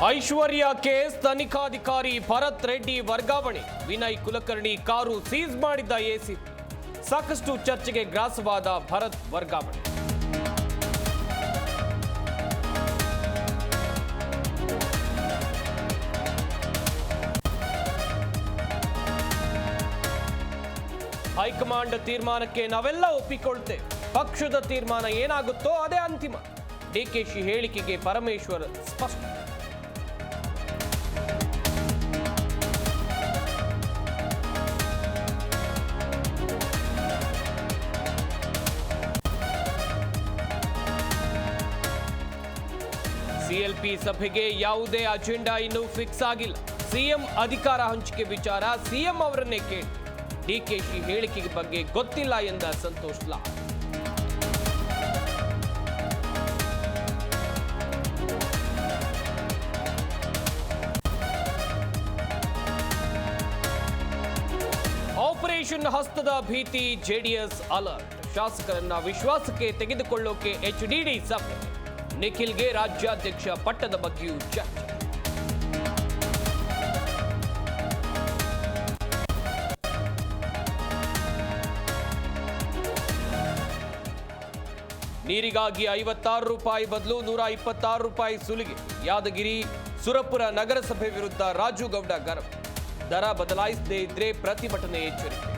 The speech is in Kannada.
ಐಶ್ವರ್ಯ ಕೇಸ್ ತನಿಖಾಧಿಕಾರಿ ಭರತ್ ರೆಡ್ಡಿ ವರ್ಗಾವಣೆ. ವಿನಯ್ ಕುಲಕರ್ಣಿ ಕಾರು ಸೀಸ್ ಮಾಡಿದ್ದ ಎಸಿಪಿ. ಸಾಕಷ್ಟು ಚರ್ಚೆಗೆ ಗ್ರಾಸವಾದ ಭರತ್ ವರ್ಗಾವಣೆ. ಹೈಕಮಾಂಡ್ ತೀರ್ಮಾನಕ್ಕೆ ನಾವೆಲ್ಲ ಒಪ್ಪಿಕೊಳ್ತೇವೆ. ಪಕ್ಷದ ತೀರ್ಮಾನ ಏನಾಗುತ್ತೋ ಅದೇ ಅಂತಿಮ. ಡಿಕೆಶಿ ಹೇಳಿಕೆಗೆ ಪರಮೇಶ್ವರ್ ಸ್ಪಷ್ಟ. ಸಿಎಲ್ಪಿ ಸಭೆಗೆ ಯಾವುದೇ ಅಜೆಂಡಾ ಇನ್ನೂ ಫಿಕ್ಸ್ ಆಗಿಲ್ಲ. ಸಿಎಂ ಅಧಿಕಾರ ಹಂಚಿಕೆ ವಿಚಾರ ಸಿಎಂ ಅವರನ್ನೇ ಕೇಳಿ. ಡಿಕೆಶಿ ಹೇಳಿಕೆ ಬಗ್ಗೆ ಗೊತ್ತಿಲ್ಲ ಎಂದ ಸಂತೋಷ್ ಲಾಡ್. ಆಪರೇಷನ್ ಹಸ್ತದ ಭೀತಿ, ಜೆಡಿಎಸ್ ಅಲರ್ಟ್. ಶಾಸಕರನ್ನ ವಿಶ್ವಾಸಕ್ಕೆ ತೆಗೆದುಕೊಳ್ಳೋಕೆ ಎಚ್ಡಿಡಿ ಸಭೆ. ನಿಖಿಲ್ಗೆ ರಾಜ್ಯಾಧ್ಯಕ್ಷ ಪಟ್ಟದ ಬಗ್ಗೆಯೂ ಚರ್ಚೆ. ನೀರಿಗಾಗಿ 56 ರೂಪಾಯಿ ಬದಲು 126 ರೂಪಾಯಿ ಸುಲಿಗೆ. ಯಾದಗಿರಿ ಸುರಪುರ ನಗರಸಭೆ ವಿರುದ್ಧ ರಾಜು ಗೌಡ ಗರಂ. ದರ ಬದಲಾಯಿಸದೇ ಇದ್ರೆ ಪ್ರತಿಭಟನೆ ಎಚ್ಚರಿಕೆ.